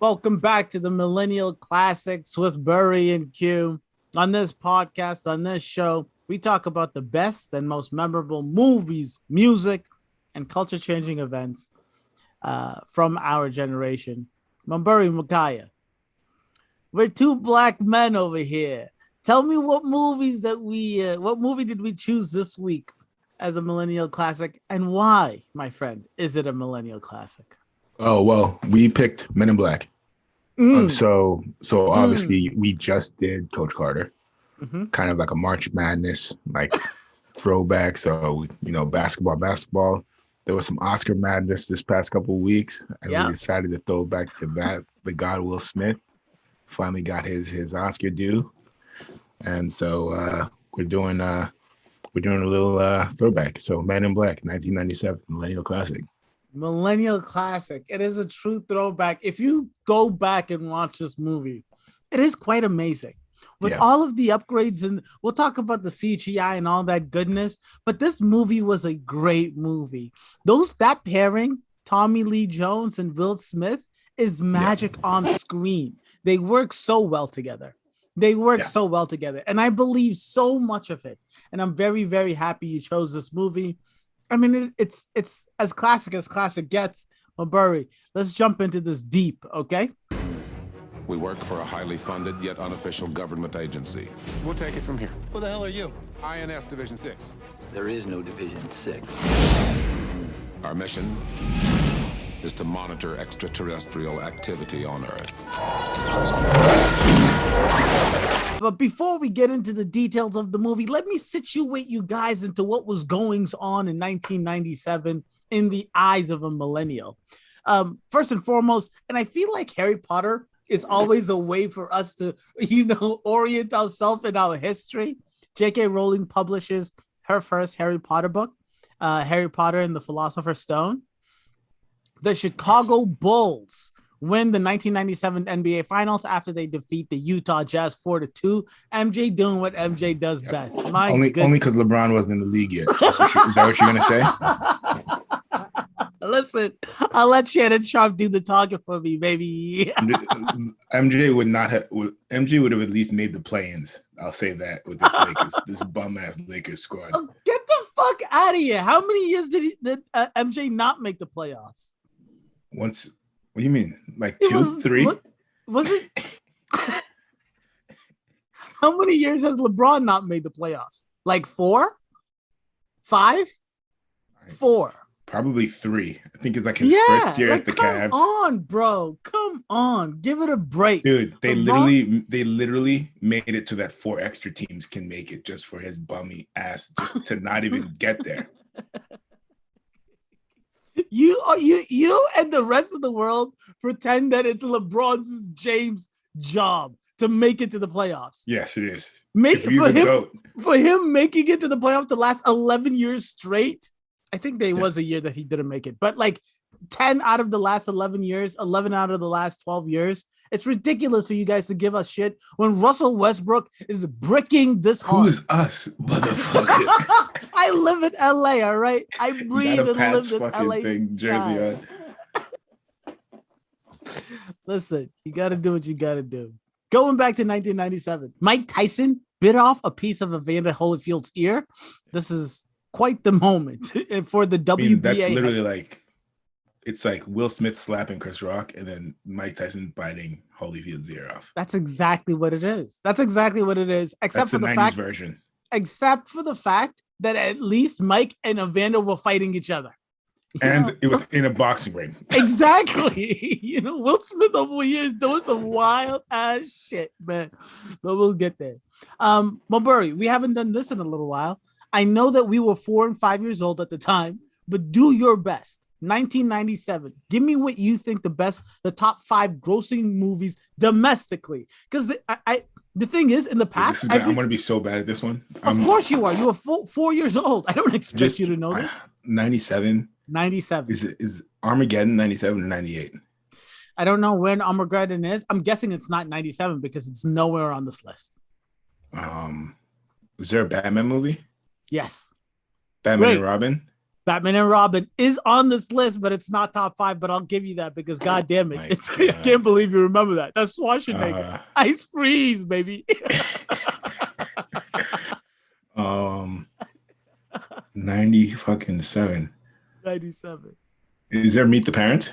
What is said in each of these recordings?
Welcome back to the Millennial Classics with Buri and Q. On this podcast, on this show, we talk about the best and most memorable movies, music, and culture-changing events from our generation. Buri Mukaya, we're two black men over here. Tell me what movie did we choose this week as a Millennial Classic, and why, my friend, is it a Millennial Classic? Oh, well, we picked Men in Black. So obviously we just did Coach Carter, kind of like a March Madness, like throwback. So, basketball. There was some Oscar madness this past couple of weeks, and we decided to throw back to that. The God Will Smith finally got his Oscar due. And so we're doing a little throwback. So Men in Black, 1997, Millennial Classic. Millennial Classic. It is a true throwback. If you go back and watch this movie, it is quite amazing. With all of the upgrades, and we'll talk about the CGI and all that goodness, but this movie was a great movie. That pairing, Tommy Lee Jones and Will Smith, is magic on screen. They work so well together. And I believe so much of it. And I'm very, very happy you chose this movie. I mean, it's as classic gets. Well, Buri, let's jump into this deep, okay? We work for a highly funded yet unofficial government agency. We'll take it from here. Who the hell are you? INS Division 6. There is no Division 6. Our mission is to monitor extraterrestrial activity on Earth. But before we get into the details of the movie, let me situate you guys into what was going on in 1997 in the eyes of a millennial. First and foremost, and I feel like Harry Potter is always a way for us to, orient ourselves in our history. J.K. Rowling publishes her first Harry Potter book, Harry Potter and the Philosopher's Stone. The Chicago Bulls win the 1997 NBA Finals after they defeat the Utah Jazz 4-2. MJ doing what MJ does best. Only because LeBron wasn't in the league yet. Is that what you're gonna say? Listen, I'll let Shannon Sharp do the talking for me, baby. MJ would have at least made the play-ins. I'll say that with this bum ass Lakers squad. Oh, get the fuck out of here! How many years did MJ not make the playoffs? Once. What do you mean? Like three? Was it? How many years has LeBron not made the playoffs? Like 4? 5? 4. Probably 3. I think it's like his first year at the Cavs. Come on, bro. Come on. Give it a break. Dude, they literally made it to that 4 extra teams can make it just for his bummy ass just to not even get there. You and the rest of the world pretend that it's LeBron's James' job to make it to the playoffs. Yes, it is. For him making it to the playoffs the last 11 years straight, I think there was a year that he didn't make it, but like 10 out of the last 11 years, 11 out of the last 12 years, it's ridiculous for you guys to give us shit when Russell Westbrook is bricking this hard. Who's us, motherfucker? I live in LA, all right? I breathe and live in LA. Jersey on. Listen, you got to do what you got to do. Going back to 1997, Mike Tyson bit off a piece of Evander Holyfield's ear. This is quite the moment for the WBA. That's literally like, it's like Will Smith slapping Chris Rock and then Mike Tyson biting Holyfield's ear off. That's exactly what it is. Except for the 90s fact version. Except for the fact that at least Mike and Evander were fighting each other. And it was in a boxing ring. Exactly. Will Smith over here is doing some wild ass shit, man. But we'll get there. Buri, we haven't done this in a little while. I know that we were 4 and 5 years old at the time, but do your best. 1997. Give me what you think the top 5 grossing movies domestically. Because the thing is, in the past, I'm going to be so bad at this one. Of course you are. You are 4 years old. I don't expect you to know this. 97. 97. Is Armageddon 97 or 98? I don't know when Armageddon is. I'm guessing it's not 97 because it's nowhere on this list. Is there a Batman movie? Yes. Batman and Robin? Batman and Robin is on this list, but it's not top 5. But I'll give you that because, God damn it, I can't believe you remember that. That's Schwarzenegger. Ice Freeze, baby. 97. 97. Is there Meet the Parents?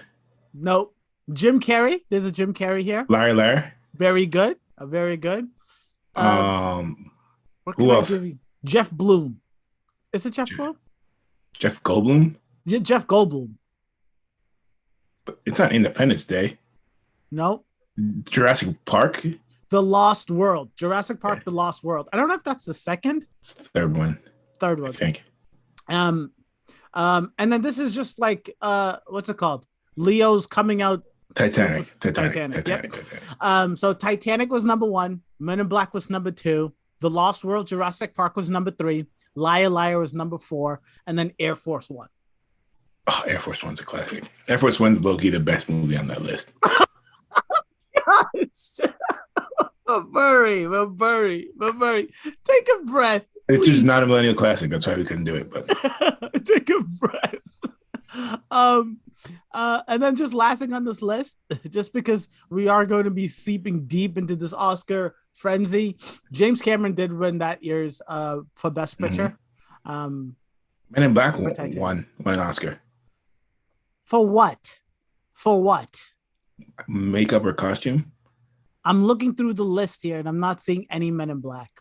Nope. Jim Carrey. There's a Jim Carrey here. Larry. Very good. Very good. Who else? Jeff Bloom. Is it Jeff Bloom? Jeff Goldblum? Yeah, Jeff Goldblum. But it's not Independence Day. No. Jurassic Park? The Lost World. Jurassic Park, The Lost World. I don't know if that's the second. It's the third one. I think. And then this is just like what's it called? Leo's coming out. Titanic. Yep. So Titanic was number 1. Men in Black was number 2. The Lost World, Jurassic Park was number 3. Liar Liar was number 4, and then Air Force One. Oh, Air Force One's a classic. Air Force One's low-key the best movie on that list. Burry. Take a breath. It's just not a millennial classic. That's why we couldn't do it. But take a breath. And then just last thing on this list, just because we are going to be seeping deep into this Oscar frenzy, James Cameron did win that year's for Best Picture. Men in Black won an Oscar. For what? Makeup or costume? I'm looking through the list here and I'm not seeing any Men in Black.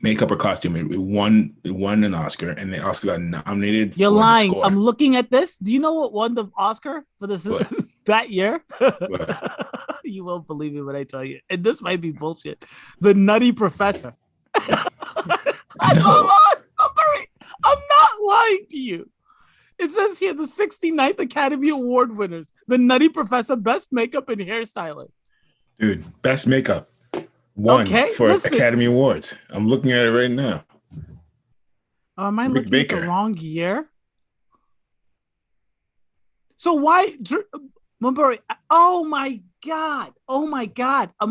Makeup or costume. It won an Oscar and they also got nominated. You're lying. I'm looking at this. Do you know what won the Oscar for this that year? You won't believe me when I tell you. And this might be bullshit. The Nutty Professor. I'm not lying to you. It says here the 69th Academy Award winners. The Nutty Professor, Best Makeup and Hairstyling. Dude, Best Makeup. Won for Academy Awards. I'm looking at it right now. Am I looking at the wrong year? So why... Oh my God.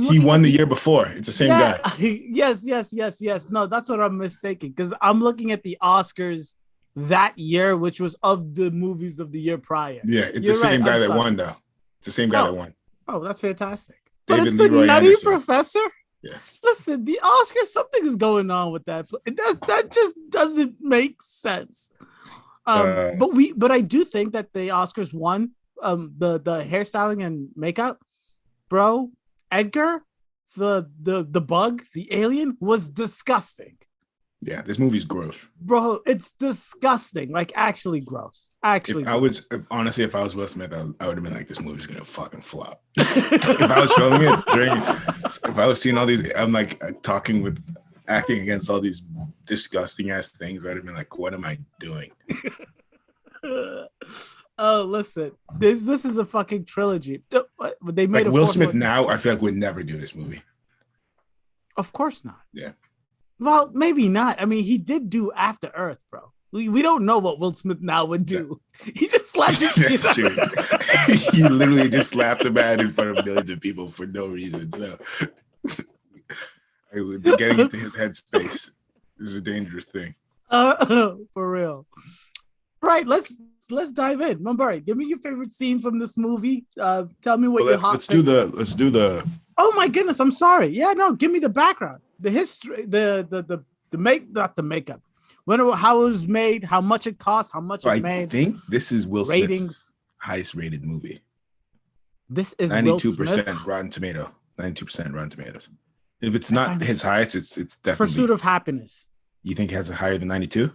He won the year before. It's the same guy. Yes. No, that's what I'm mistaken. Because I'm looking at the Oscars that year, which was of the movies of the year prior. Yeah, it's the same guy that won, though. It's the same guy that won. Oh, that's fantastic. David but it's the Nutty Anderson. Professor? Yeah. Listen, the Oscars, something is going on with that. That just doesn't make sense. But I do think that the Oscars won the hairstyling and makeup. Bro, Edgar, the bug, the alien was disgusting. Yeah, this movie's gross. Bro, it's disgusting. Like, actually gross. If I was Will Smith, I would have been like, this movie's gonna fucking flop. If I was filming it, if I was seeing all these, I'm like acting against all these disgusting ass things, I'd have been like, what am I doing? Oh, listen, this is a fucking trilogy. They made like Will Smith now, I feel like would never do this movie. Of course not. Yeah. Well, maybe not. I mean, he did do After Earth, bro. We don't know what Will Smith now would do. He just slapped his That's true. He literally just slapped a man in front of millions of people for no reason. So getting into his headspace is a dangerous thing. For real. Right, let's dive in. Mambari, give me your favorite scene from this movie. Tell me what your hot. Let's do the. Oh my goodness, I'm sorry. Yeah, no, give me the background, the history, not the makeup. How it was made, how much it cost, how much it made. I think this is Will Smith's highest rated movie. This is 92% Rotten Tomato. 92% Rotten Tomatoes. If it's not his highest, it's definitely Pursuit of Happiness. You think it has a higher than 92?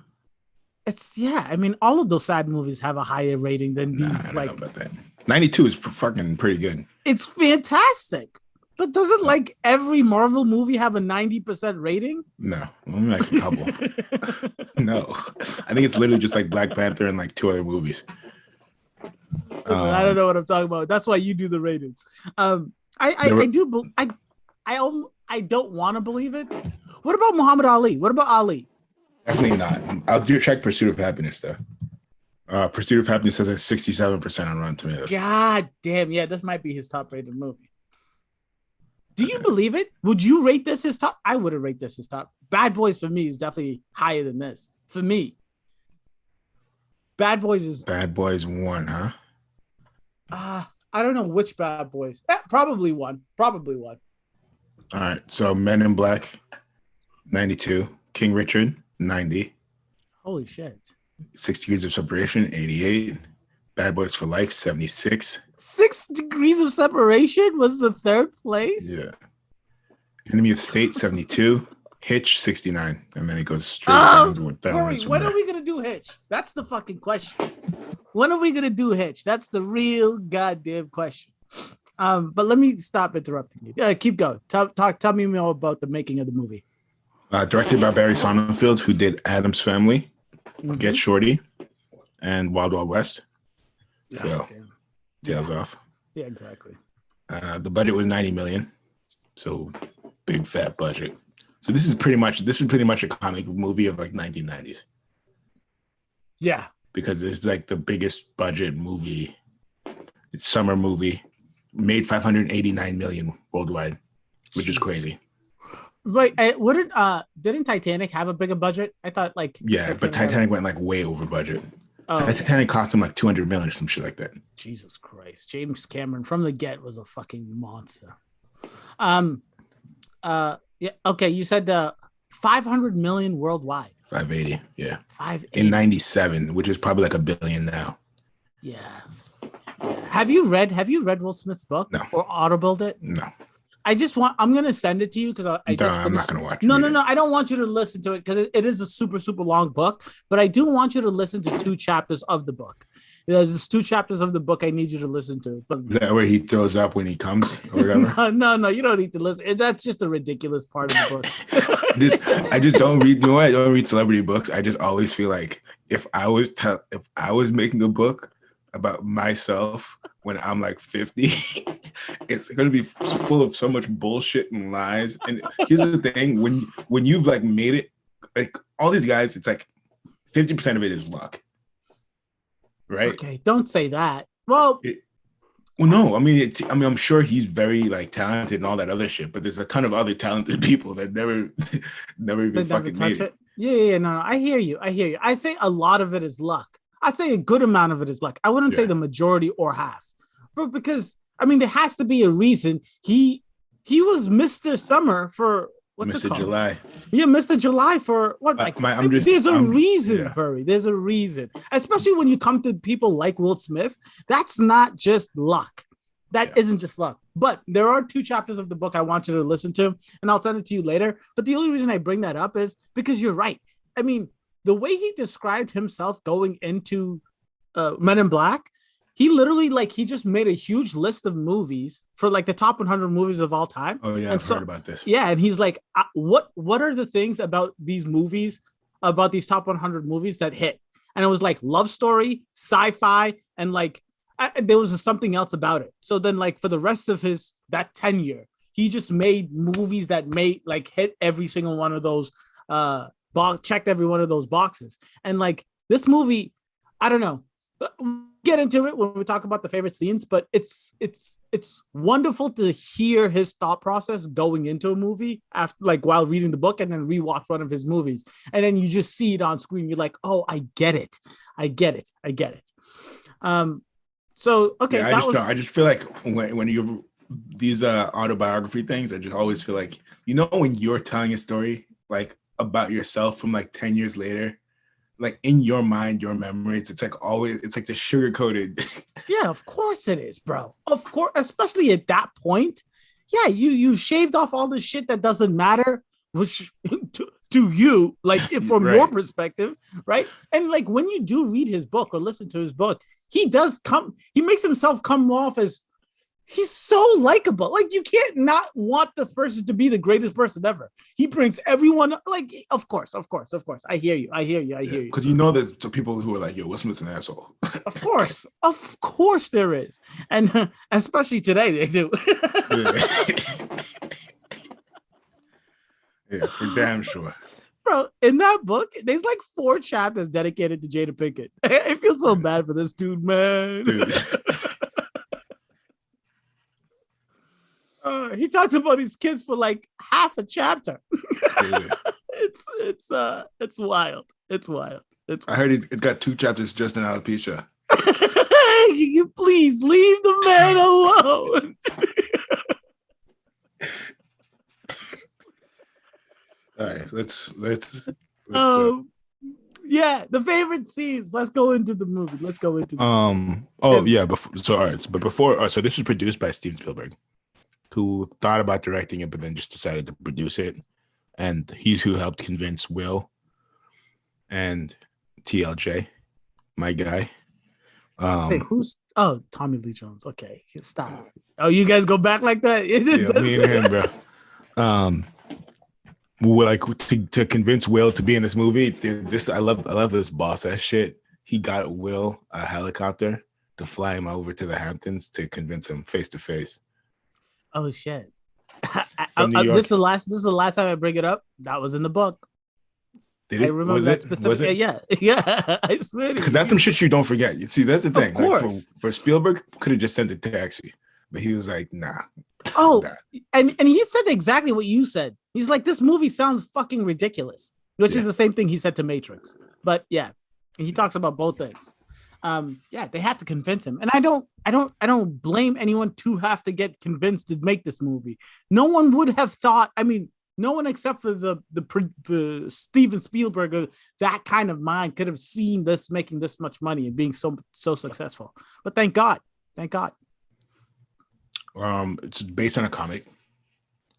I mean, all of those sad movies have a higher rating than these. I don't know about that. 92 is fucking pretty good. It's fantastic. But doesn't like every Marvel movie have a 90% rating? No, only like a couple. No, I think it's literally just like Black Panther and like 2 other movies. Listen, I don't know what I'm talking about. That's why you do the ratings. I don't want to believe it. What about Muhammad Ali? What about Ali? Definitely not. I'll check Pursuit of Happiness though. Pursuit of Happiness has a 67% on Rotten Tomatoes. God damn, yeah, this might be his top rated movie. Do you believe it? Would you rate this his top? I wouldn't rate this his top. Bad Boys for me is definitely higher than this. For me. Bad Boys is Bad Boys 1, huh? I don't know which Bad Boys. Probably one. Probably one. All right. So Men in Black, 92. King Richard, 90. Holy shit. 6 Degrees of Separation, 88. Bad Boys for Life, 76. 6 Degrees of Separation was the third place? Yeah. Enemy of State, 72. Hitch, 69. And then it goes straight down to what when are we going to do Hitch? That's the fucking question. When are we going to do Hitch? That's the real goddamn question. But let me stop interrupting you. Keep going. Tell me more about the making of the movie. Directed by Barry Sonnenfeld, who did Addams Family, Get Shorty, and Wild Wild West. So, tails off. Yeah, exactly. The budget was $90 million. So, big fat budget. So this is pretty much a comic movie of like 1990s. Yeah. Because it's like the biggest budget movie. It's summer movie. Made $589 million worldwide, which is crazy. Right. Didn't Titanic have a bigger budget? I thought like but Titanic went like way over budget. Oh, Titanic cost him like $200 million or some shit like that. Jesus Christ. James Cameron from the get was a fucking monster. Yeah. Okay. You said 500 million worldwide. 580. Yeah. 580 in 97, which is probably like $1 billion now. Yeah. Have you read Will Smith's book? No. Or audibled it? No. I'm gonna send it to you because I'm not gonna watch it. No. I don't want you to listen to it because it is a super, super long book, but I do want you to listen to 2 chapters of the book. There's 2 chapters of the book I need you to listen to. But is that where he throws up when he comes or whatever? No, you don't need to listen. That's just a ridiculous part of the book. I just don't read. No, I don't read celebrity books. I just always feel like if I was making a book about myself when I'm like 50, it's going to be full of so much bullshit and lies. And here's the thing: when you've like made it, like all these guys, it's like 50% of it is luck. Right. Okay, don't say that. Well, no. I mean, I'm sure he's very like talented and all that other shit. But there's a ton of other talented people that never even fucking made it. Yeah. No. I hear you. I say a lot of it is luck. I say a good amount of it is luck. I wouldn't say the majority or half, but because I mean, there has to be a reason. He was Mr. Summer for. What's Mr. July. Yeah, Mr. July for what? There's a reason, Burry. There's a reason. Especially when you come to people like Will Smith. That's not just luck. That isn't just luck. But there are 2 chapters of the book I want you to listen to, and I'll send it to you later. But the only reason I bring that up is because you're right. I mean, the way he described himself going into Men in Black, he literally he just made a huge list of movies for like the top 100 movies of all time. Oh yeah, I've heard about this. Yeah, and he's like, what are the things about these movies, about these top 100 movies that hit? And it was like love story, sci-fi, and there was something else about it. So then for the rest of that tenure, he just made movies that made hit every single one of those checked every one of those boxes. And this movie, I don't know. We'll get into it when we talk about the favorite scenes, but it's wonderful to hear his thought process going into a movie after while reading the book, and then rewatch one of his movies, and then you just see it on screen. You're like, oh, I get it. So okay, yeah, I just feel like when you these autobiography things, I just always feel like, when you're telling a story about yourself from 10 years later, in your mind, your memories, it's the sugar coated. Yeah, of course it is, bro. Of course, especially at that point. Yeah, you shaved off all the shit that doesn't matter, which to you, from your perspective, right? And when you do read his book or listen to his book, he makes himself come off as he's so likable. You can't not want this person to be the greatest person ever. He brings everyone of course. I hear you. Because there's people who are like, yo, Will Smith's an asshole. Of course there is. And especially today they do. Yeah, for damn sure. Bro, in that book, there's 4 chapters dedicated to Jada Pinkett. I feel so bad for this dude, man. Dude. He talks about his kids for half a chapter. It's wild. I heard it got 2 chapters just in alopecia. You please leave the man alone. All right, let's yeah, the favorite scenes. Let's go into the movie. So this was produced by Steven Spielberg, who thought about directing it but then just decided to produce it, and he's who helped convince Will and TLJ, my guy. Hey, who's Tommy Lee Jones? Okay, stop. Oh, you guys go back like that? Yeah, me and him, bro. Like to convince Will to be in this movie. I love this boss ass shit. He got Will a helicopter to fly him over to the Hamptons to convince him face to face. Oh shit! This is the last time I bring it up. That was in the book. Did it? I remember that specifically. Yeah. I swear. Because that's some shit you don't forget. You see, that's the thing. Of course. Like for Spielberg, could have just sent a taxi, but he was like, nah. Oh, and he said exactly what you said. He's like, this movie sounds fucking ridiculous, which is the same thing he said to Matrix. But yeah, he talks about both things. They had to convince him, and I don't blame anyone to have to get convinced to make this movie. No one would have thought. I mean, no one except for the Steven Spielberg, that kind of mind could have seen this making this much money and being so successful. But thank God. It's based on a comic.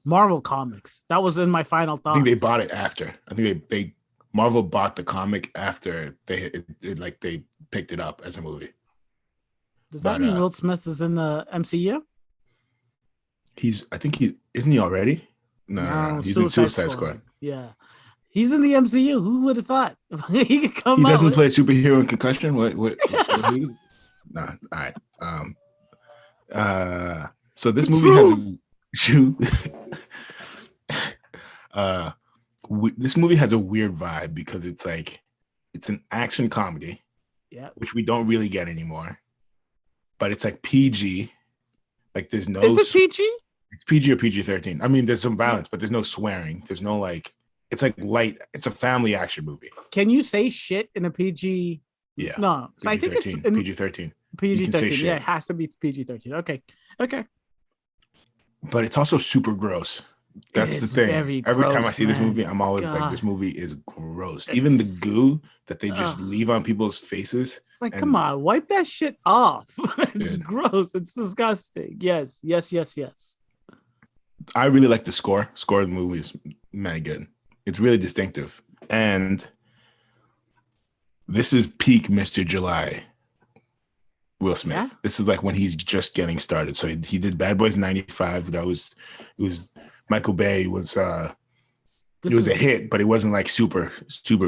Marvel Comics. That was in my final thoughts. I think they bought it after. I think they Marvel bought the comic after they picked it up as a movie. Does that mean Will Smith is in the MCU? Isn't he already? No, he's in Suicide Squad. Yeah. He's in the MCU. Who would have thought? He could come out. He doesn't play superhero in Concussion? What No, all right. So this movie this movie has a weird vibe because it's an action comedy, which we don't really get anymore. But it's like PG. Like there's no. Is it PG? It's PG or PG-13. I mean, there's some violence, but there's no swearing. There's no it's like light. It's a family action movie. Can you say shit in a PG? Yeah. No. So I think it's PG-13. PG-13. Yeah, it has to be PG-13. Okay. But it's also super gross. That's the thing. Every time I see this movie, I'm always like, this movie is gross. Even the goo that they just leave on people's faces. It's like, come on, wipe that shit off. It's gross. It's disgusting. Yes. I really like the score. Score of the movie is mad good. It's really distinctive. And this is peak Mr. July Will Smith. Yeah? This is like when he's just getting started. So he did Bad Boys 95. It was Michael Bay was it was a hit, but it wasn't like super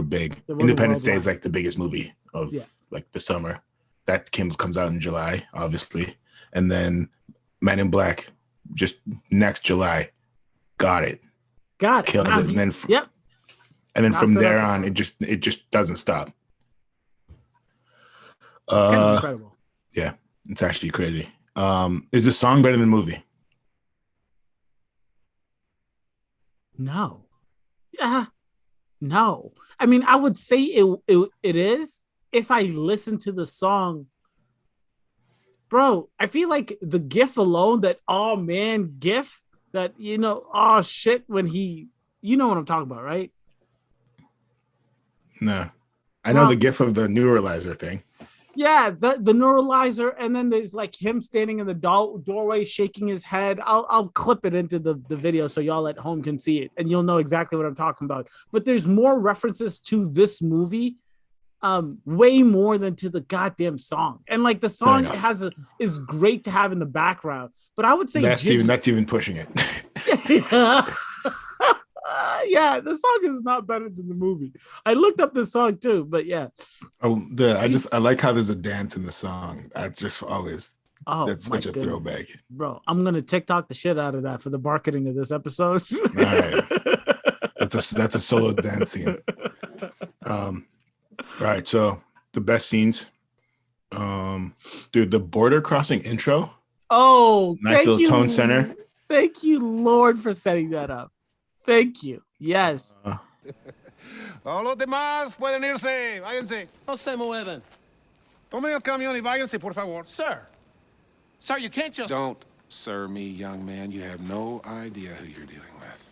big. Independence Day is like the biggest movie of like the summer. That comes out in July, obviously. And then Men in Black just next July. Got it. Killed it. And then and then from there on it just doesn't stop. It's kind of incredible. Yeah, it's actually crazy. Is the song better than the movie? No. No. I mean, I would say it is if I listen to the song. Bro, I feel like the gif alone, that oh man gif, that oh shit, when you know what I'm talking about, right? No. I know the gif of the neuralizer thing. Yeah, the neuralizer, and then there's like him standing in the doorway shaking his head. I'll clip it into the video so y'all at home can see it, and you'll know exactly what I'm talking about. But there's more references to this movie, way more than to the goddamn song. And like the song is great to have in the background. But I would say that's even pushing it. Yeah, the song is not better than the movie. I looked up the song too, but yeah. I like how there's a dance in the song. I just always that's such a throwback. Bro, I'm gonna TikTok the shit out of that for the marketing of this episode. All right. That's a solo dance scene. All right, so the best scenes. Dude, the border crossing intro. Oh, nice little tone center. Thank you, Lord, for setting that up. Thank you. Yes. Todos los demás pueden irse. Váyanse. No se mueven. Tomen el camión y váyanse, por favor. Sir. Sir, you can't just... Don't sir me, young man. You have no idea who you're dealing with.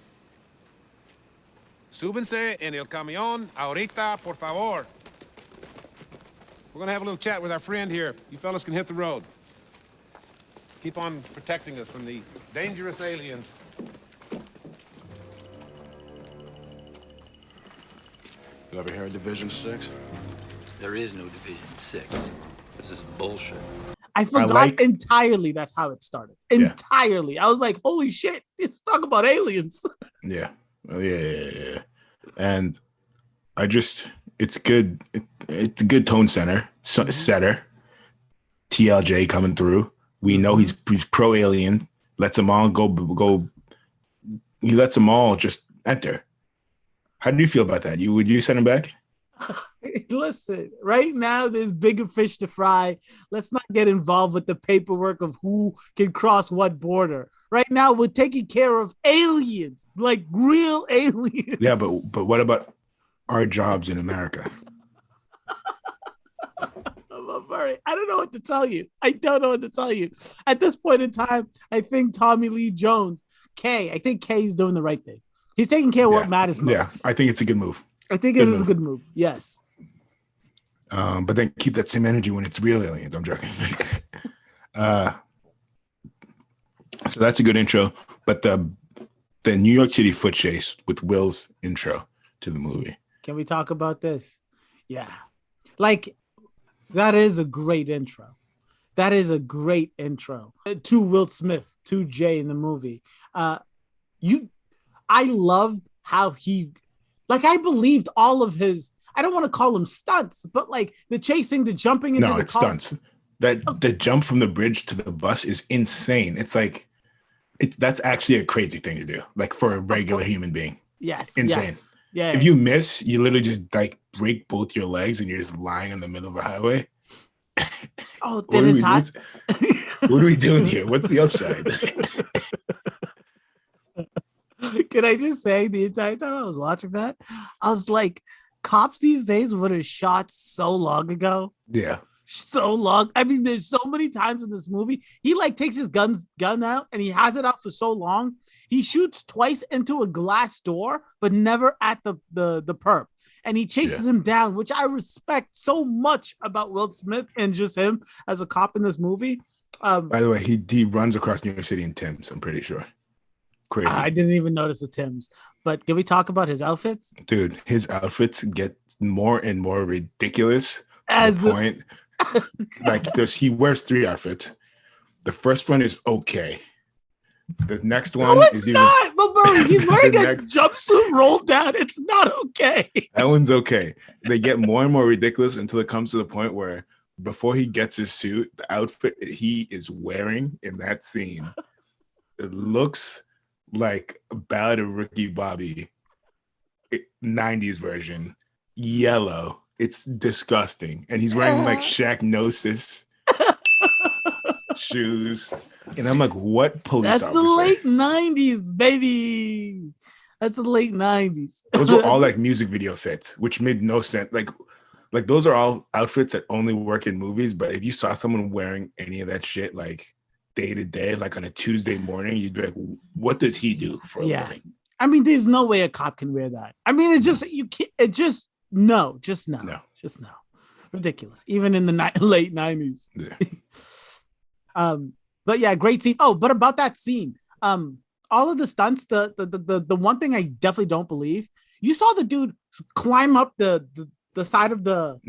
Súbense en el camión ahorita, por favor. We're gonna have a little chat with our friend here. You fellas can hit the road. Keep on protecting us from the dangerous aliens. You ever heard Division 6? There is no Division 6. This is bullshit. I forgot entirely that's how it started. Entirely. I was like, holy shit, it's talking about aliens. Yeah. Yeah. And I just, it's good. It's a good tone setter. TLJ coming through. We know he's pro-alien. Lets them all go. He lets them all just enter. How do you feel about that? Would you send him back? Listen, right now there's bigger fish to fry. Let's not get involved with the paperwork of who can cross what border. Right now we're taking care of aliens, like real aliens. Yeah, but what about our jobs in America? I don't know what to tell you. I don't know what to tell you. At this point in time, I think Tommy Lee Jones, I think K's doing the right thing. He's taking care of what matters most. Yeah, I think it's a good move. I think it is a good move. Yes. But then keep that same energy when it's real aliens. I'm joking. So that's a good intro. But the New York City foot chase with Will's intro to the movie. Can we talk about this? Yeah. Like, that is a great intro. That is a great intro to Will Smith, to Jay in the movie. I loved how I believed all of his, I don't want to call them stunts, but like the chasing, the jumping into the car. No, it's stunts. The jump from the bridge to the bus is insane. It's like, that's actually a crazy thing to do, like for a regular human being. Yes. Insane. Yes. Yeah. If you miss, you literally just like break both your legs and you're just lying in the middle of a highway. Oh, what are we doing here? What's the upside? Can I just say, the entire time I was watching that, I was like, cops these days would have shot so long ago. Yeah. So long. I mean, there's so many times in this movie, he like takes his gun out and he has it out for so long. He shoots twice into a glass door, but never at the perp. And he chases him down, which I respect so much about Will Smith and just him as a cop in this movie. By the way, he runs across New York City in Tim's, I'm pretty sure. Crazy. I didn't even notice the Tim's. But can we talk about his outfits? Dude, his outfits get more and more ridiculous As the point. Like he wears 3 outfits. The first one is okay. The next one is not. But bro, he's wearing a jumpsuit rolled down. It's not okay. That one's okay. They get more and more ridiculous until it comes to the point where before he gets his suit, the outfit he is wearing in that scene, it looks like a Ballad of Ricky Bobby 90s version, yellow. It's disgusting. And he's wearing like Shaq Gnosis shoes. And I'm like, what police officer? That's the late 90s, baby. That's the late 90s. Those were all like music video fits, which made no sense. Like those are all outfits that only work in movies. But if you saw someone wearing any of that shit, like day to day, like on a Tuesday morning, you'd be like, what does he do for a living? I mean, there's no way a cop can wear that. I mean, it's just, you can't, no. Ridiculous. Even in the late 90s. Yeah. But yeah, great scene. Oh, but about that scene, all of the stunts, the one thing I definitely don't believe, you saw the dude climb up the side of the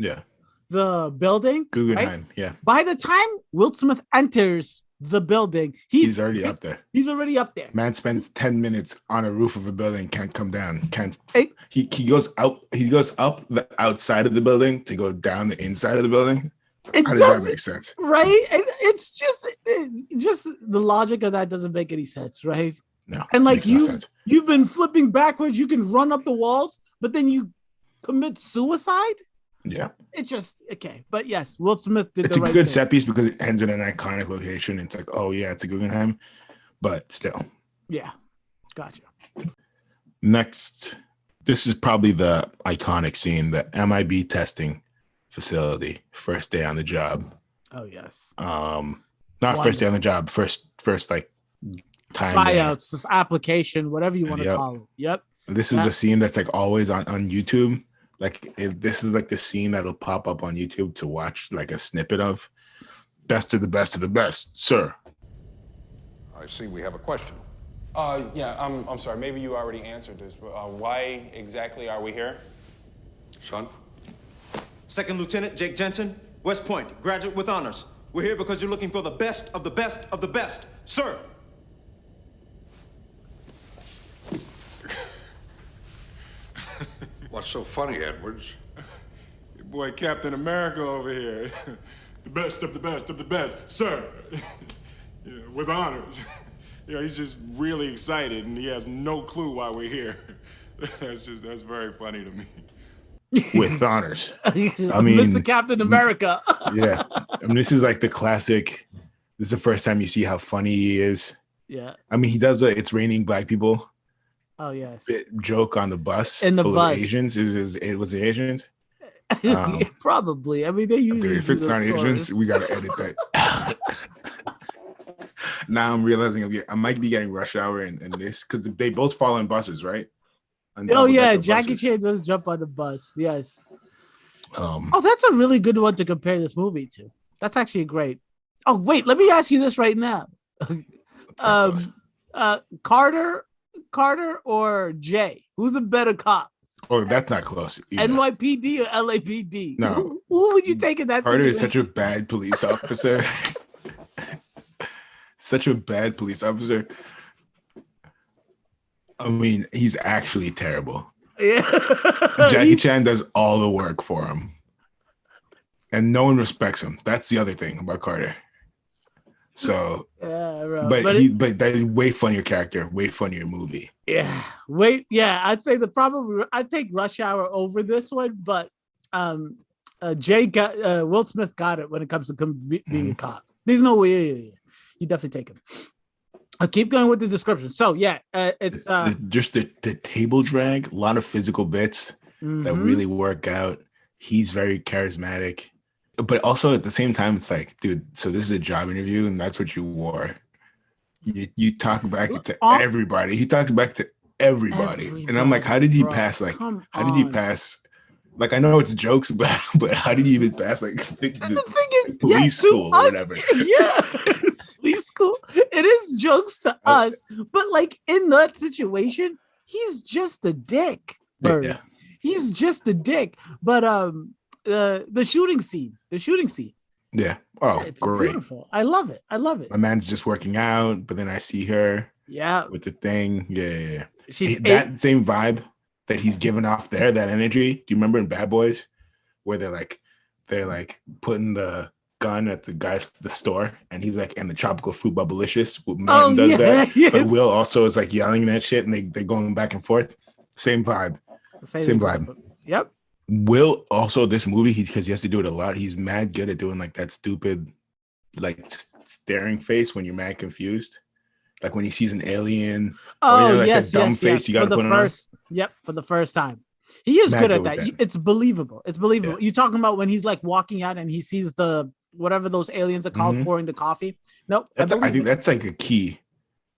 building. Guggenheim, right? yeah. Be the time Will Smith enters the building, he's already up there. He's already up there. Man spends 10 minutes on a roof of a building, can't come down. He goes out. He goes up the outside of the building to go down the inside of the building. How does that make sense? Right? And it's just the logic of that doesn't make any sense, right? No. And like you've been flipping backwards, you can run up the walls, but then you commit suicide. Yeah. It's just okay. But yes, Will Smith did it's the right thing. It's a good set piece because it ends in an iconic location. It's like, oh yeah, it's a Guggenheim, but still. Yeah. Gotcha. Next This is probably the iconic scene, the MIB testing facility, first day on the job. Oh yes. Not first day on the job, first like time tryouts, this application, whatever you want to call it. Yep. This is the scene that's like always on YouTube. Like if this is like the scene that'll pop up on YouTube to watch like a snippet of. Best of the best of the best, sir. I see we have a question. Yeah, I'm sorry. Maybe you already answered this, but why exactly are we here? Son? Second Lieutenant Jake Jensen, West Point, graduate with honors. We're here because you're looking for the best of the best of the best, sir. What's so funny, Edwards? Your boy Captain America over here. The best of the best of the best, sir. Yeah, with honors. You know, he's just really excited and he has no clue why we're here. That's very funny to me. With honors. I mean, Mr. Captain America. Yeah. I mean, this is like the classic. This is the first time you see how funny he is. Yeah. I mean, he does a "It's Raining Black People." Oh yes. Joke on the bus. In the full bus. Of Asians. It was the Asians. Probably. I mean, they usually. Dude, if it's not Asians, we gotta edit that. Now I'm realizing I might be getting Rush Hour and this because they both fall on buses, right? Oh yeah, Jackie Chan does jump on the bus. Yes. That's a really good one to compare this movie to. That's actually great. Oh wait, let me ask you this right now. Carter or Jay? Who's a better cop? Oh, that's not close. Either. NYPD or LAPD? No. Who would you take in that Carter situation? is such a bad police officer. Such a bad police officer. I mean, he's actually terrible. Yeah. Jackie Chan does all the work for him. And no one respects him. That's the other thing about Carter. So, yeah, bro. but that is way funnier character, way funnier movie. Yeah, I'd say I'd take Rush Hour over this one, but Will Smith got it when it comes to being a cop. There's no way you definitely take him. I'll keep going with the description. So yeah, it's just the table drag, a lot of physical bits that really work out. He's very charismatic. But also at the same time, it's like, dude, so this is a job interview and that's what you wore. You talk back to everybody. He talks back to everybody. And I'm like, how did he pass? Like, how did he pass? Like, I know it's jokes, but how did you even pass? Like, the thing is, police school or whatever. Yeah, police school. It is jokes to us, but like in that situation, he's just a dick. Yeah. He's just a dick. But the shooting scene. Yeah. Oh, it's great. Beautiful. I love it. My man's just working out, but then I see her. Yeah. With the thing. Yeah. She's that same vibe that he's giving off there, that energy. Do you remember in Bad Boys where they're like putting the gun at the store and he's like, and the tropical fruit bubblicious. Martin does that. Yes. But Will also is like yelling that shit and they're going back and forth. Same vibe. Same vibe. Yep. Will also, this movie, because he has to do it a lot, he's mad good at doing like that stupid like staring face when you're mad confused. Like when he sees an alien. Oh, like yes, a dumb face you got to put on. Yep, for the first time. He is good at that. It's believable. Yeah. You're talking about when he's like walking out and he sees whatever those aliens are called pouring the coffee. Nope. I think that's like a key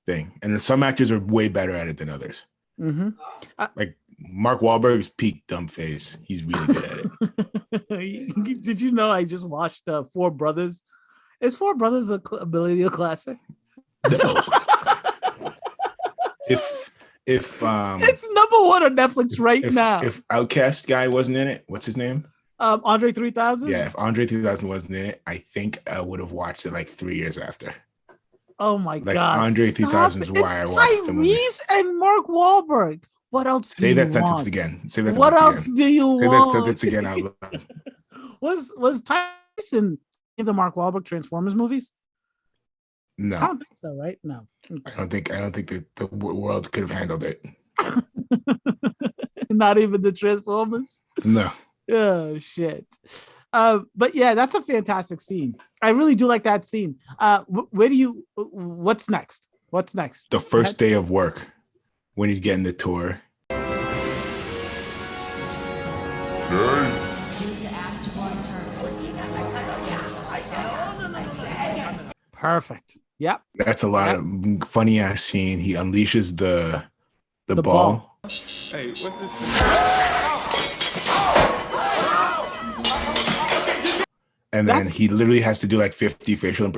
thing. And some actors are way better at it than others. Like Mark Wahlberg's peak dumb face. He's really good at it. Did you know I just watched Four Brothers? Is Four Brothers a Millennial classic? No. If it's number one on Netflix now. If Outcast guy wasn't in it, what's his name? Andre 3000. Yeah, if Andre 3000 wasn't in it, I think I would have watched it like 3 years after. Oh my god! Andre 3000 is why I watched the movie. Tyrese and Mark Wahlberg. What else? Say that sentence again. What else do you want? Say that sentence again out loud. Was Tyson in the Mark Wahlberg Transformers movies? No, I don't think so. Right? No, I don't think the world could have handled it. Not even the Transformers. No. Oh shit. But yeah, that's a fantastic scene. I really do like that scene. What's next? The first day of work when he's getting the tour. Perfect. Yep. That's a lot of funny ass scene. He unleashes the ball. Hey, what's this thing? And then he literally has to do like 50 facial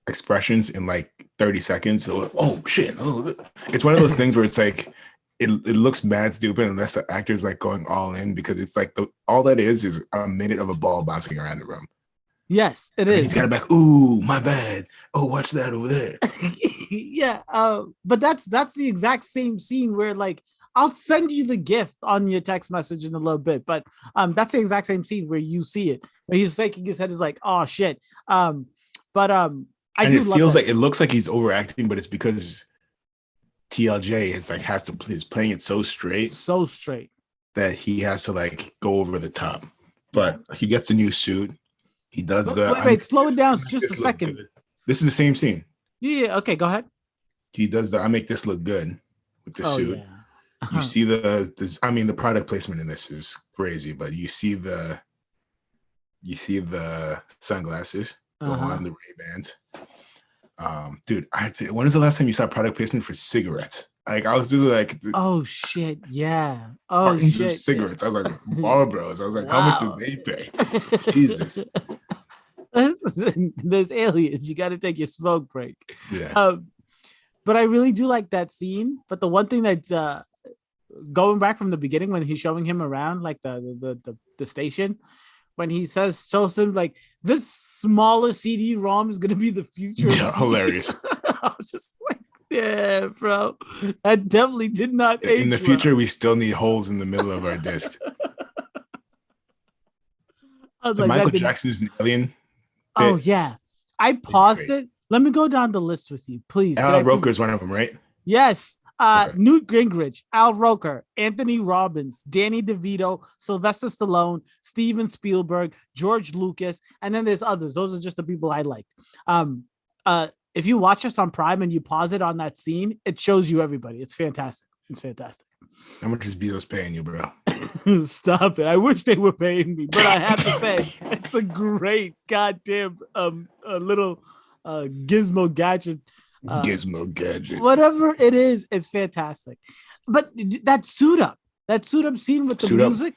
expressions in like 30 seconds. So, oh shit. Oh. It's one of those things where it's like it looks mad stupid unless the actor's like going all in, because it's like all that is a minute of a ball bouncing around the room. Yes, it is. He's kind of like, ooh, my bad. Oh, watch that over there. Yeah, but that's the exact same scene where, like, I'll send you the gift on your text message in a little bit, but that's the exact same scene where you see it, where he's shaking his head, is like, oh shit. It looks like he's overacting, but it's because TLJ is playing it so straight that he has to like go over the top. But he gets a new suit. He does wait, slow it down just a second. Good. This is the same scene. Yeah, okay, go ahead. He does I make this look good with the suit. Yeah. You see the product placement in this is crazy, but you see the sunglasses go on, the Ray-Bans. Dude, when was the last time you saw product placement for cigarettes? Like, I was just like, oh shit, yeah. Oh shit, cigarettes. I was like, Marlboros. I was like, how much did they pay? Jesus. There's aliens. You got to take your smoke break. Yeah. But I really do like that scene. But the one thing that's going back from the beginning, when he's showing him around, like the station, when he shows him like, this smaller CD-ROM is gonna be the future. Yeah, hilarious. I was just like, yeah, bro, that definitely did not age in the future. We still need holes in the middle of our disc. I was like, Michael Jackson's an alien. Oh yeah, I paused it. Let me go down the list with you, please. Al Roker's one of them, right? Yes. Newt Gingrich, Al Roker, Anthony Robbins, Danny DeVito, Sylvester Stallone, Steven Spielberg, George Lucas, and then there's others. Those are just the people I liked. If you watch us on Prime and you pause it on that scene, it shows you everybody. It's fantastic. It's fantastic. How much is Bezos paying you, bro? Stop it. I wish they were paying me, but I have to say, it's a great goddamn little gizmo gadget. Whatever it is, it's fantastic. But that suit up scene with the music,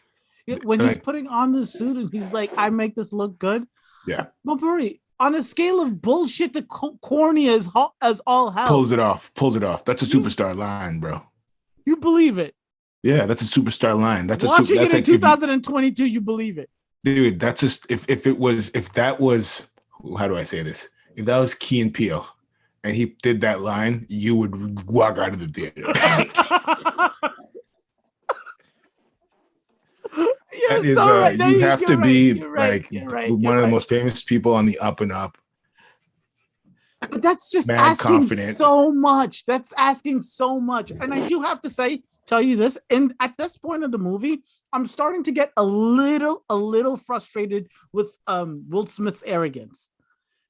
when he's putting on the suit and he's like, I make this look good. Yeah. But Buri, on a scale of bullshit to corny as all hell. Pulls it off. That's a superstar line, bro. You believe it? Yeah, that's a superstar line. That's watching it in 2022. You believe it, dude? That's just if that was how do I say this? If that was Key and Peele, and he did that line, you would walk out of the theater. You have to be one of the most famous people on the up and up. But that's just asking so much. That's asking so much. And I do have to tell you this, and at this point of the movie, I'm starting to get a little frustrated with Will Smith's arrogance.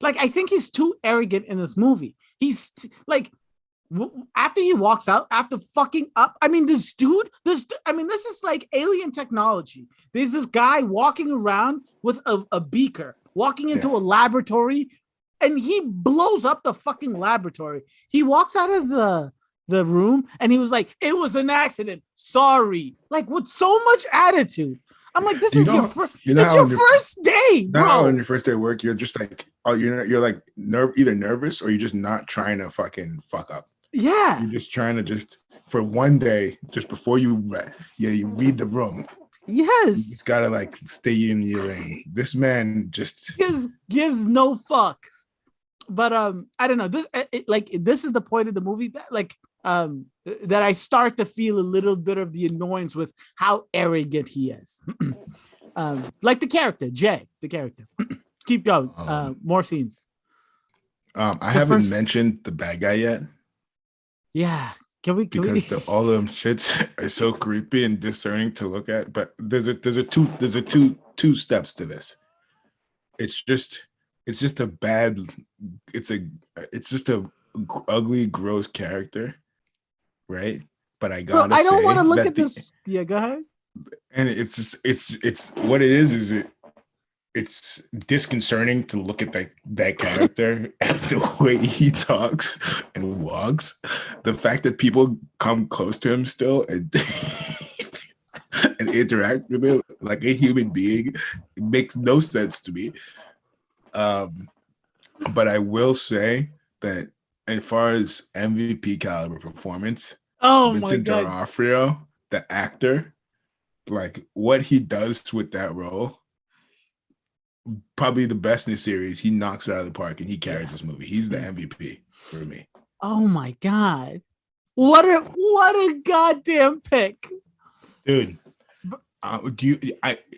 Like, I think he's too arrogant in this movie. He's like, after he walks out, after fucking up, I mean, this is like alien technology. There's this guy walking around with a beaker, walking into a laboratory, and he blows up the fucking laboratory. He walks out of the room and he was like, it was an accident. Sorry. Like, with so much attitude. I'm like, this is your first day, bro. Now on your first day of work, you're just like, you're like either nervous or you're just not trying to fucking fuck up. Yeah. You're just trying to for one day, just before you read the room. Yes. You just gotta like stay in your lane. This man just gives no fucks. But I don't know. This is the point of the movie that I start to feel a little bit of the annoyance with how arrogant he is. Like the character, Jay, the character. Keep going. More scenes. I haven't mentioned the bad guy yet. Yeah. Because all of them shits are so creepy and discerning to look at. But there's two steps to this. It's just a ugly, gross character, right? But I don't want to look at this. Yeah, go ahead. And it's what it is it's disconcerting to look at that character and the way he talks and walks. The fact that people come close to him still and, and interact with him like a human being, it makes no sense to me. But I will say that as far as MVP caliber performance, Vincent D'Onofrio, the actor, like what he does with that role, probably the best in the series. He knocks it out of the park and he carries this movie. He's the MVP for me. Oh my God. What a goddamn pick. Dude,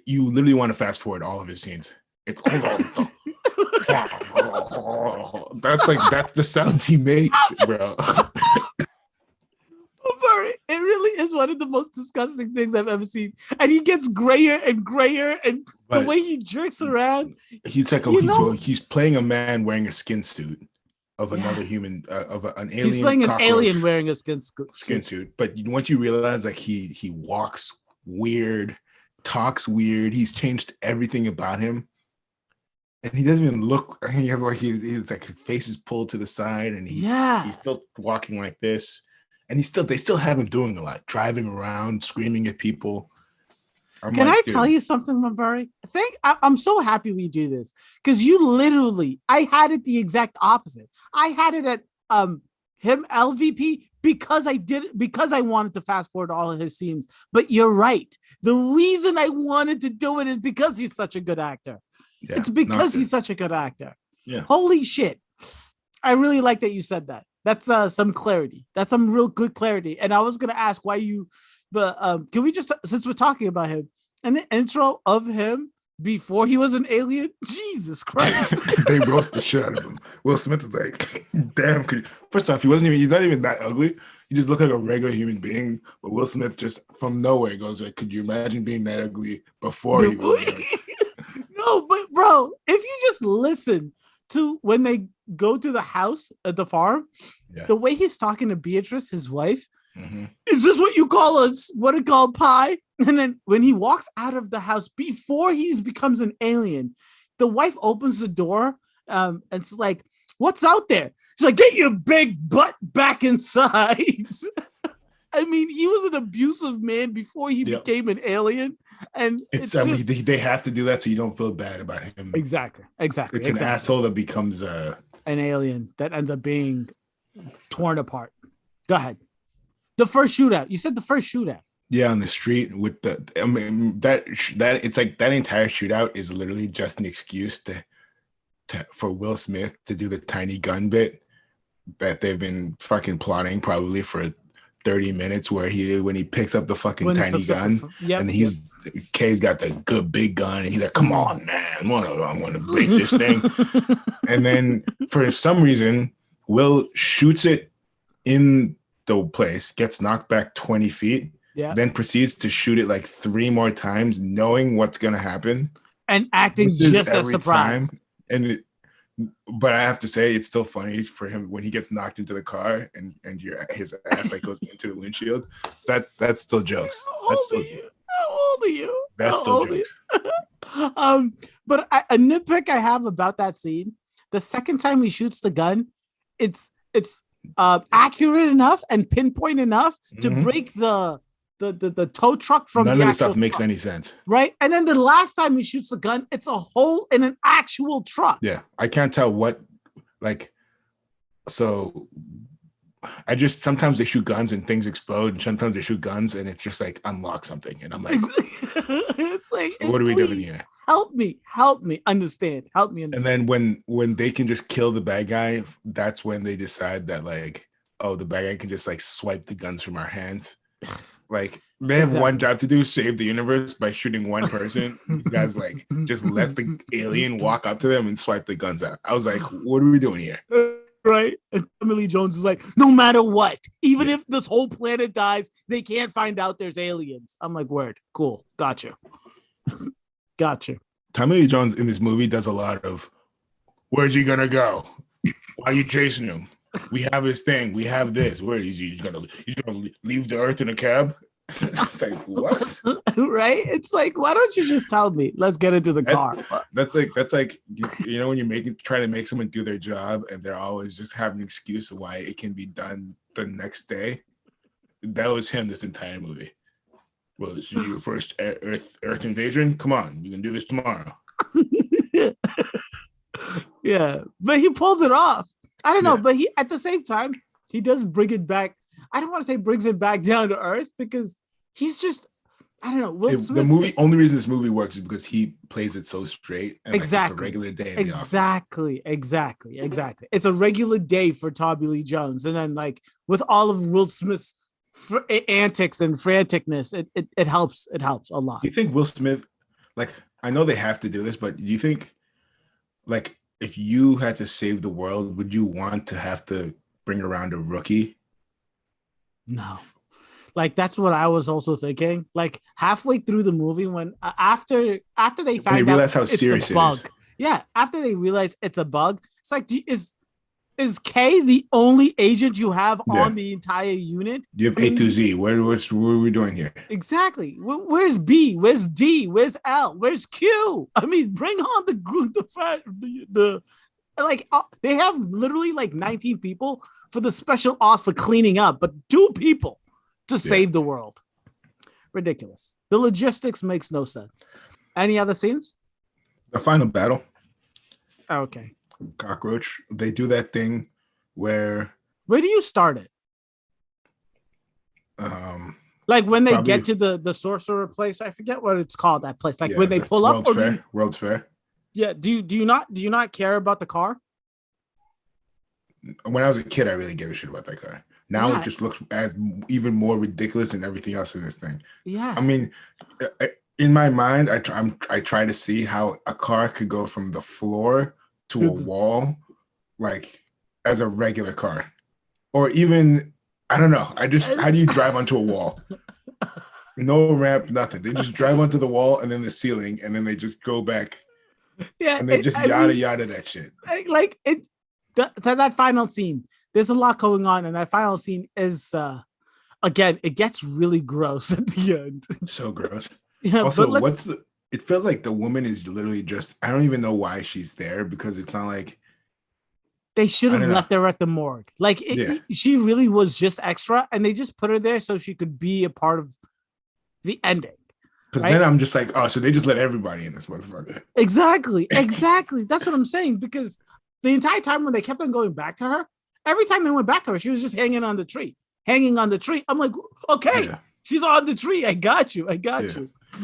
you literally want to fast forward all of his scenes. It's that's the sounds he makes, bro. It really is one of the most disgusting things I've ever seen. And he gets grayer and grayer, and the way he jerks around. He's like he's playing a man wearing a skin suit of another human, of an alien. He's playing an alien wearing a skin suit. But once you realize like he walks weird, talks weird, he's changed everything about him. And he doesn't even look. He has like he's like his face is pulled to the side, and he's still walking like this. And they still have him doing a lot, driving around, screaming at people. Can I tell you something, Maburi? I'm so happy we do this because I had it the exact opposite. I had it at him LVP because I wanted to fast forward all of his scenes. But you're right. The reason I wanted to do it is because he's such a good actor. Yeah, it's because he's such a good actor. Yeah. Holy shit. I really like that you said that. That's some clarity. That's some real good clarity. And I was going to ask why can we just, since we're talking about him, and the intro of him before he was an alien, Jesus Christ. They roast the shit out of him. Will Smith is like, damn. First off, he's not even that ugly. He just looked like a regular human being. But Will Smith just from nowhere goes like, could you imagine being that ugly before he was No, but bro, if you just listen to when they go to the house at the farm, the way he's talking to Beatrice, his wife, is this what you call us? What it called pie? And then when he walks out of the house before he becomes an alien, the wife opens the door and it's like, what's out there? She's like, get your big butt back inside. I mean, he was an abusive man before he became an alien. And they have to do that so you don't feel bad about him. Exactly. It's an asshole that becomes an alien that ends up being torn apart. Go ahead. The first shootout. You said the first shootout. Yeah, on the street with that it's like that entire shootout is literally just an excuse for Will Smith to do the tiny gun bit that they've been fucking plotting probably for 30 minutes when he picks up the fucking tiny gun and Kay's got the good big gun and he's like, come on, man, I'm gonna break this thing. And then for some reason, Will shoots it in the place, gets knocked back 20 feet, then proceeds to shoot it like 3 more times, knowing what's gonna happen. And acting just as surprised. But I have to say, it's still funny for him when he gets knocked into the car and his ass like goes into the windshield. That's still jokes. How old are you? That's still jokes. But a nitpick I have about that scene: the second time he shoots the gun, it's accurate enough and pinpoint enough to break the tow truck from none the of this stuff truck. Makes any sense, right? And then the last time he shoots the gun, it's a hole in an actual truck. Yeah, I can't tell what so I just sometimes they shoot guns and things explode, and sometimes they shoot guns and it's just like unlock something, and I'm like, it's like, so what are we doing here? Help me understand. And then when they can just kill the bad guy, that's when they decide that like, oh, the bad guy can just like swipe the guns from our hands. Like they have one job to do: save the universe by shooting one person. You guys like just let the alien walk up to them and swipe the guns out. I was like, what are we doing here? Right? And Emily Jones is like, no matter what, even if this whole planet dies, they can't find out there's aliens. I'm like, word, cool, gotcha. Tommy Lee Jones in this movie does a lot of, where's he gonna go? Why are you chasing him? We have his thing. We have this. Where is he? He's gonna leave the earth in a cab. It's like, what? Right? It's like, why don't you just tell me? Let's get into the car. That's like when you're trying to make someone do their job and they're always just having an excuse of why it can be done the next day. That was him this entire movie. Well, this is your first Earth invasion. Come on, you can do this tomorrow. Yeah, but he pulls it off. I don't know, but he at the same time he does bring it back. I don't want to say brings it back down to earth because he's just, I don't know. Will Smith the movie only reason this movie works is because he plays it so straight. And exactly. Like it's a regular day. Exactly. It's a regular day for Tommy Lee Jones, and then like with all of Will Smith's antics and franticness, it helps. It helps a lot. Do you think Will Smith, like, I know they have to do this, but do you think, like, if you had to save the world, would you want to have to bring around a rookie? No. Like, that's what I was also thinking. Like, halfway through the movie, when after they realize how serious it is. Yeah, after they realize it's a bug, it's like, is K the only agent you have on the entire unit? You have A to Z. What are we doing here? Exactly. Where's B? Where's D? Where's L? Where's Q? I mean, bring on the group. They have literally like 19 people for the special ops for cleaning up, but 2 people to save the world. Ridiculous. The logistics makes no sense. Any other scenes? The final battle. Okay. Cockroach. They do that thing where do you start it? Like when they get to the sorcerer place, I forget what it's called, that place. Like when they pull up, World's Fair. Yeah. Do you not care about the car? When I was a kid, I really gave a shit about that car. Now it just looks as even more ridiculous than everything else in this thing. Yeah. I mean, in my mind, I try to see how a car could go from the floor to a wall, like as a regular car, or even, I don't know. How do you drive onto a wall? No ramp, nothing. They just drive onto the wall and then the ceiling, and then they just go back. Yeah, and they just yada that shit. Like it, that final scene. There's a lot going on, and that final scene is, again, it gets really gross at the end. So gross. Yeah. Also, it feels like the woman is literally just, I don't even know why she's there, because it's not like they should have left her at the morgue. Like she really was just extra, and they just put her there so she could be a part of the ending. Because then I'm just like, oh, so they just let everybody in this motherfucker. Exactly. That's what I'm saying. Because the entire time when they kept on going back to her, every time they went back to her, she was just hanging on the tree. I'm like, okay, she's on the tree. I got you.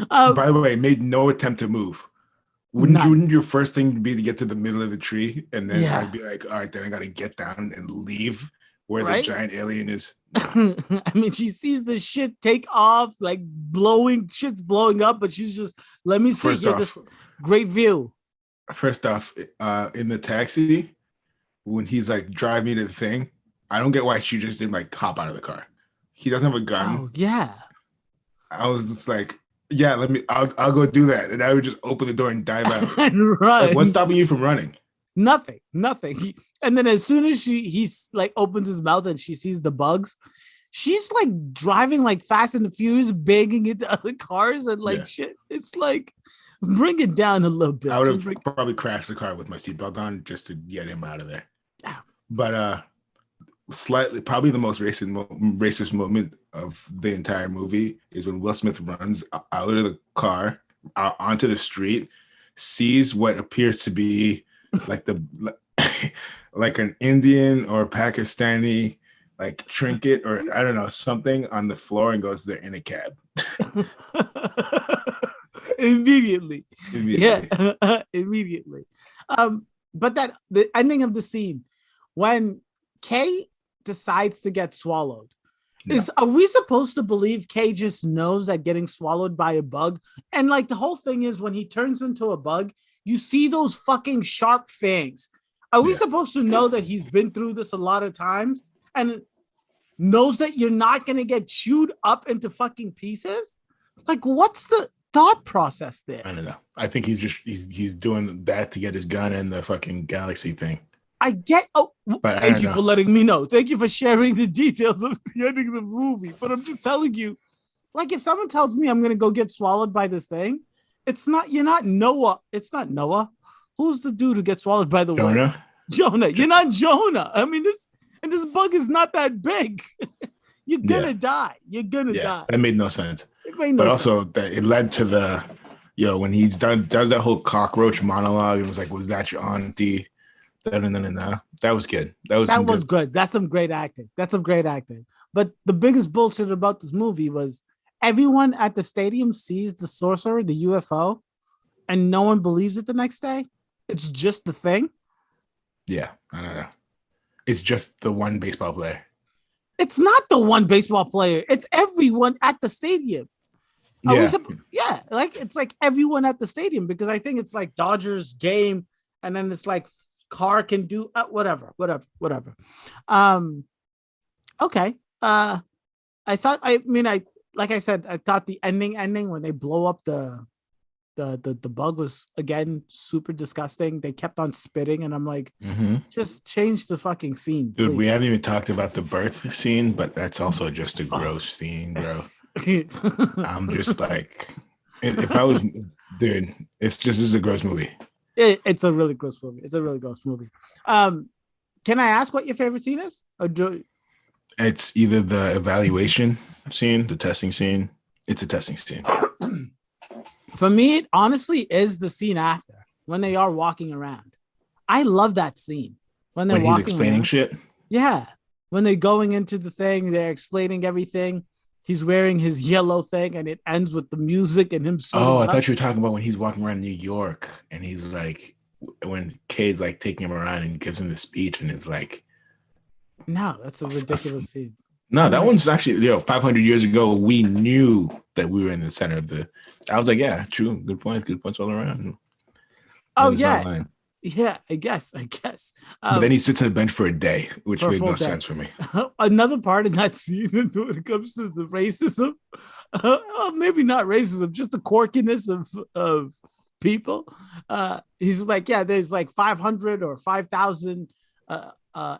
By the way, made no attempt to move. Wouldn't your first thing be to get to the middle of the tree, and then I'd be like, all right, then I got to get down and leave where the giant alien is. I mean, she sees the shit take off, like shit's blowing up, but she's just, let me see this great view. First off, in the taxi, when he's like, drive me to the thing, I don't get why she just didn't like hop out of the car. He doesn't have a gun. Oh yeah. I was just like, yeah, I'll go do that. And I would just open the door and dive out. And run. Like, what's stopping you from running? Nothing. And then as soon as he's like opens his mouth and she sees the bugs, she's like driving like Fast and the Furious, banging into other cars and like shit. It's like, bring it down a little bit. I would have probably crashed the car with my seatbelt on just to get him out of there. Yeah. But slightly, probably the most racist moment of the entire movie is when Will Smith runs out of the car, onto the street, sees what appears to be like like an Indian or Pakistani like trinket or I don't know, something on the floor, and goes, they're in a cab. Immediately. Yeah. Immediately. But the ending of the scene when Kay decides to get swallowed, are we supposed to believe Kay just knows that getting swallowed by a bug? And like the whole thing is, when he turns into a bug, you see those fucking sharp fangs. Are we supposed to know that he's been through this a lot of times and knows that you're not going to get chewed up into fucking pieces? Like, what's the thought process there? I don't know. I think he's doing that to get his gun in the fucking galaxy thing. I get. Oh, thank you for letting me know. Thank you for sharing the details of the ending of the movie. But I'm just telling you, Like if someone tells me I'm gonna go get swallowed by this thing, you're not Noah. It's not Noah. Who's the dude who gets swallowed by the whale? Jonah. You're not Jonah. I mean, this bug is not that big. You're gonna die. You're gonna die. That made no sense. But also that it led to the when he's does that whole cockroach monologue, it was like, was that your auntie? That was good. That was good. That's some great acting. But the biggest bullshit about this movie was everyone at the stadium sees the sorcerer, the UFO, and no one believes it the next day. It's just the thing. Yeah, I don't know. It's just the one baseball player. It's not the one baseball player. It's everyone at the stadium. Like it's like everyone at the stadium, because I think it's like Dodgers game, and then it's like car can do whatever. Okay. I thought the ending when they blow up the bug was again super disgusting. They kept on spitting, and I'm like, just change the fucking scene, dude. Please. We haven't even talked about the birth scene, but that's also just a gross scene, bro. I'm just like, if I was, dude, this is a gross movie. It's a really gross movie. Can I ask what your favorite scene is? It's either the evaluation scene, the testing scene. It's a testing scene. For me, it honestly is the scene after, when they are walking around. I love that scene. When he's explaining shit? Yeah. When they're going into the thing, they're explaining everything. He's wearing his yellow thing, and it ends with the music and him. I thought you were talking about when he's walking around New York, and he's like, when Kay's like taking him around and gives him the speech, and it's like, no, that's a ridiculous scene. No, that one's actually 500 years ago. We knew that we were in the center of the. I was like, yeah, true, good points all around. Oh yeah, yeah, I guess. But then he sits on the bench for a day, which made no sense for me. Another part of that scene when it comes to the racism, maybe not racism, just the quirkiness of people. He's like, yeah, there's like 500 or 5,000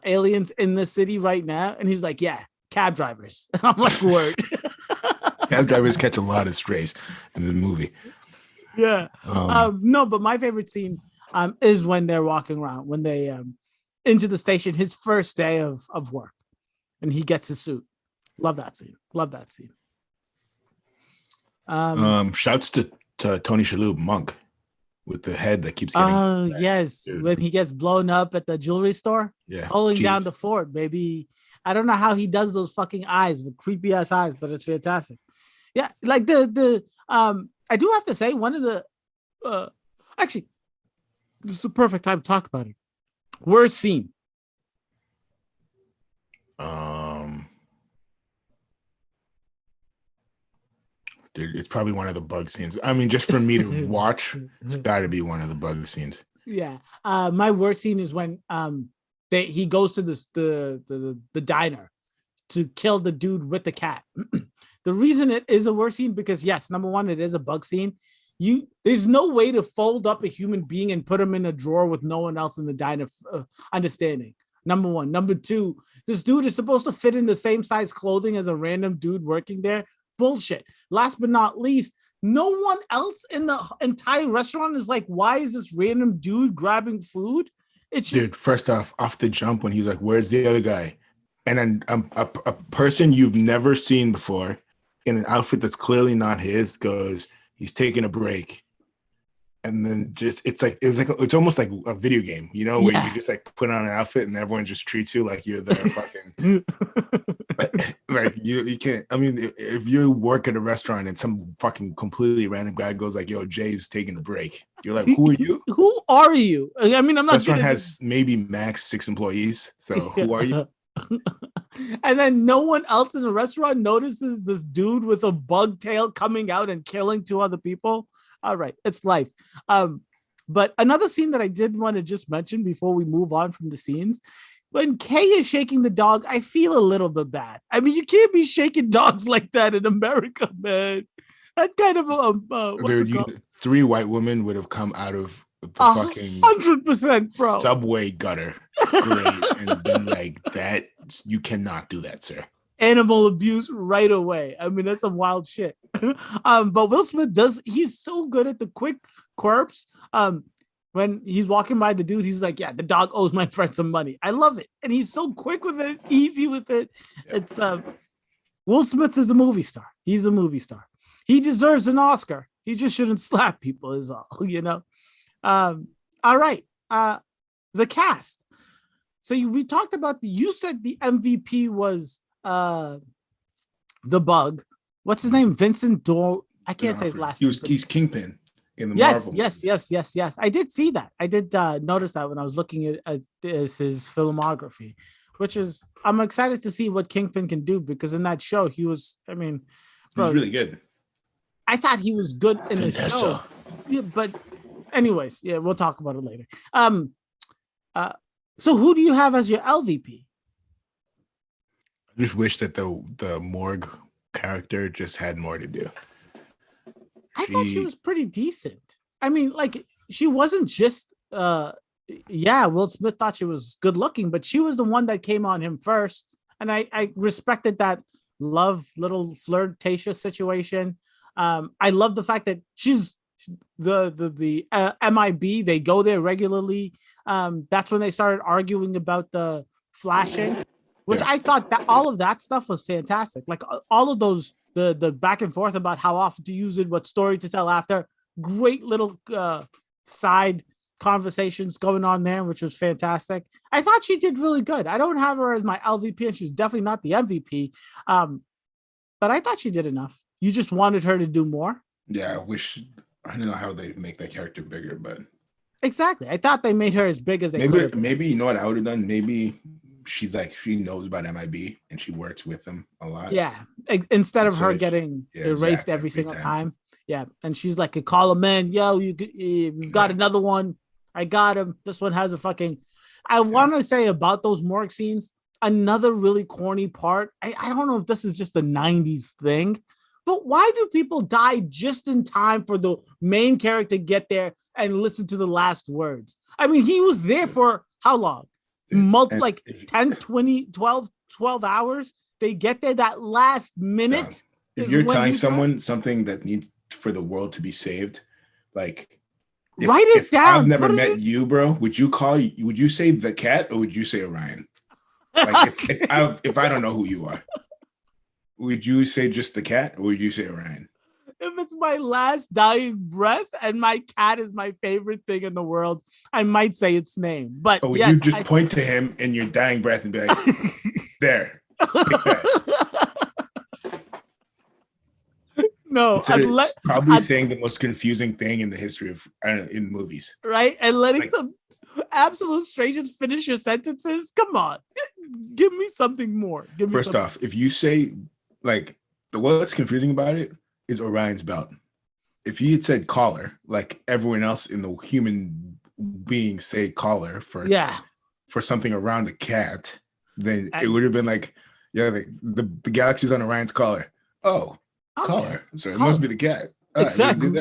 aliens in the city right now, and he's like, yeah, cab drivers. I'm like, word. Cab drivers catch a lot of strays in the movie. Yeah. No, but my favorite scene is when they're walking around, when they into the station, his first day of work, and he gets his suit. Love that scene. Shouts to Tony Shalhoub, Monk, with the head that keeps getting. Oh yes, dude. When he gets blown up at the jewelry store, holding down the fort, baby. I don't know how he does those fucking eyes, with creepy ass eyes, but it's fantastic. Yeah, like the I do have to say, one of the actually, this is a perfect time to talk about it. Worst scene. Dude, it's probably one of the bug scenes. I mean, just for me to watch, it's got to be one of the bug scenes. Yeah. My worst scene is when he goes to the diner to kill the dude with the cat. The reason it is a worst scene, because yes, number one, it is a bug scene. There's no way to fold up a human being and put him in a drawer with no one else in the diner understanding. Number one. Number two, this dude is supposed to fit in the same size clothing as a random dude working there. Bullshit. Last but not least, no one else in the entire restaurant is like, why is this random dude grabbing food? It's just, dude, first off the jump, when he's like, where's the other guy? And then a person you've never seen before in an outfit that's clearly not his goes, he's taking a break. And then it's almost like a video game, where you just like put on an outfit and everyone just treats you like you're the fucking like you can't. I mean, if you work at a restaurant and some fucking completely random guy goes like, "Yo, Jay's taking a break," you're like, "Who are you? Who are you?" I mean, I'm not. Restaurant has maybe max 6 employees, so who are you? And then no one else in the restaurant notices this dude with a bug tail coming out and killing 2 other people. All right, it's life. But another scene that I did want to just mention before we move on from the scenes, when Kay is shaking the dog, I feel a little bit bad. I mean, you can't be shaking dogs like that in America, man. That kind of 3 white women would have come out of the fucking 100%, bro, subway gutter, great, and been like, "That you cannot do that, sir." animal abuse right away. I mean, that's some wild shit. But Will Smith he's so good at the quick quirks. When he's walking by the dude, he's like, yeah, the dog owes my friend some money. I love it. And he's so quick with it, easy with it. It's Will Smith is a movie star. He's a movie star. He deserves an Oscar. He just shouldn't slap people is all, you know? All right. The cast. So we talked about you said the MVP was the bug. What's his name? Vincent Dorr. I can't say his last name. He's Kingpin in the Marvel. Yes. I did see that. I did notice that when I was looking at his filmography, which is I'm excited to see what Kingpin can do because in that show he was. I mean, bro, he was really good. I thought he was good in the show. Yeah, but anyways, yeah, we'll talk about it later. So who do you have as your LVP? I just wish that the morgue character just had more to do. I thought she was pretty decent. I mean, like she wasn't just Will Smith thought she was good looking, but she was the one that came on him first. And I respected that little flirtatious situation. I love the fact that she's the MIB. They go there regularly. That's when they started arguing about the flashing, which I thought that all of that stuff was fantastic. Like all of those, the back and forth about how often to use it, what story to tell after. Great little side conversations going on there, which was fantastic. I thought she did really good. I don't have her as my LVP, and she's definitely not the MVP. But I thought she did enough. You just wanted her to do more. Yeah, I don't know how they make that character bigger, but exactly. I thought they made her as big as they could. Maybe you know what I would have done? Maybe she's like, she knows about MIB and she works with them a lot. Yeah. Instead of her getting erased every single time. Yeah. And she's like, call him in. Yo, you've got another one. I got him. This one has a fucking. I want to say about those morgue scenes, another really corny part. I don't know if this is just a 90s thing, but why do people die just in time for the main character to get there and listen to the last words? I mean, he was there for how long? Like 10, 20, 12 hours. They get there that last minute. If you're telling someone something that needs for the world to be saved, like write it down. I've never met you, bro. Would you say the cat or would you say Orion? Like if I don't know who you are, would you say just the cat or would you say Orion? If it's my last dying breath and my cat is my favorite thing in the world, I might say its name. But would you just point to him in your dying breath and be like, there. No, it's probably saying the most confusing thing in the history of in movies. Right? And letting some absolute strangers finish your sentences. Come on. Give me something more. First off, if you say like what's confusing about it is Orion's belt. If he had said collar, like everyone else in the human being say collar for something around the cat, then it would have been like, the galaxies on Orion's collar. Oh, okay. Collar. So it must be the cat. All exactly. Right, do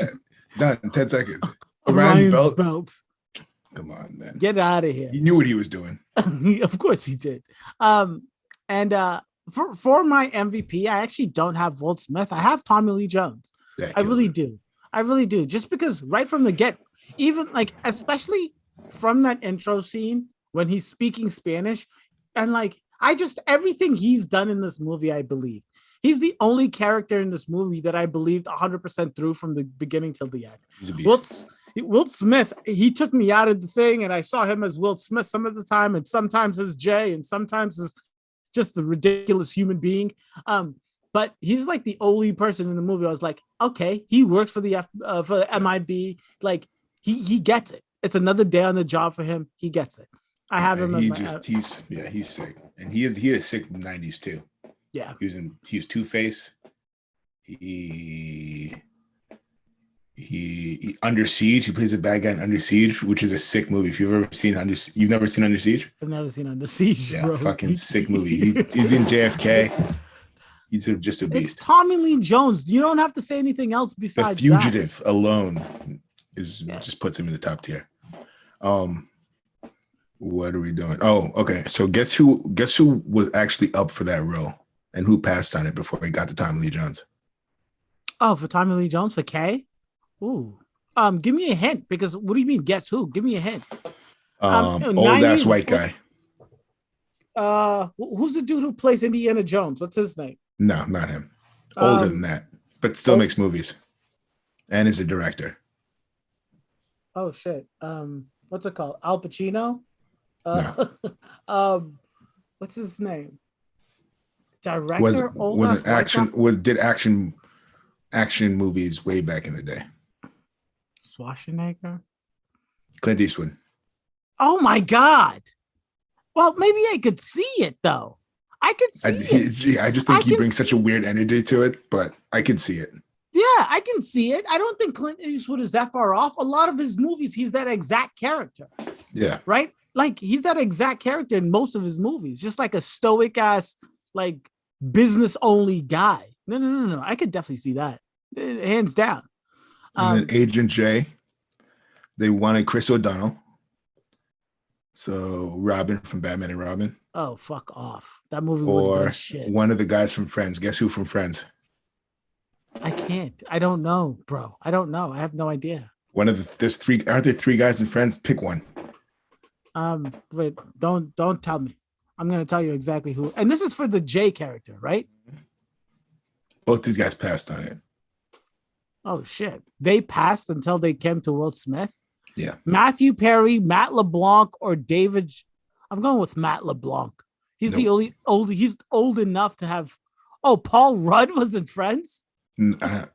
that. Done. 10 seconds. Orion's belt. Come on, man. Get out of here. He knew what he was doing. Of course he did. For my MVP, I actually don't have Will Smith. I have Tommy Lee Jones. I really do. Just because right from the get, even like, especially from that intro scene when he's speaking Spanish and like, everything he's done in this movie, I believe. He's the only character in this movie that I believed 100% through from the beginning till the end. He's a beast. Will Smith, he took me out of the thing and I saw him as Will Smith some of the time and sometimes as Jay and sometimes as just a ridiculous human being. But he's like the only person in the movie I was like, okay, he works for the MIB. Like he gets it. It's another day on the job for him. He gets it. I have him. He's sick. And he had a sick 90s too. Yeah. He was Two-Face. He Under Siege. He plays a bad guy in Under Siege, which is a sick movie. If you've never seen Under Siege? I've never seen Under Siege. Yeah, bro. Fucking sick movie. He's in JFK. He's just a beast. It's Tommy Lee Jones. You don't have to say anything else besides The Fugitive alone just puts him in the top tier. What are we doing? Oh, okay. So guess who was actually up for that role and who passed on it before he got to Tommy Lee Jones. Oh, for Tommy Lee Jones, for K? Ooh. Give me a hint, because what do you mean, guess who? Give me a hint. Old ass white guy. Who's the dude who plays Indiana Jones? What's his name? No, not him. Older than that, but still makes movies and is a director. Oh shit. What's it called? Al Pacino? No. What's his name? Director? Did action movies way back in the day. Schwarzenegger? Clint Eastwood. Oh my God. Well, maybe I could see it though. I could see it. I just think he brings such a weird energy to it, but I could see it. Yeah, I can see it. I don't think Clint Eastwood is that far off. A lot of his movies, he's that exact character. Yeah. Right? Like he's that exact character in most of his movies, just like a stoic ass, like business only guy. No. I could definitely see that. Hands down. And then Agent J, they wanted Chris O'Donnell. So Robin from Batman and Robin. Oh, fuck off. That movie would have been shit. One of the guys from Friends. Guess who from Friends? I can't. I don't know, bro. I don't know. I have no idea. There's three. Aren't there three guys in Friends? Pick one. Wait, don't tell me. I'm gonna tell you exactly who. And this is for the J character, right? Both these guys passed on it. Oh shit. They passed until they came to Will Smith. Yeah. Matthew Perry, Matt LeBlanc, or David. I'm going with Matt LeBlanc. He's the only old. He's old enough to have. Oh, Paul Rudd was in Friends.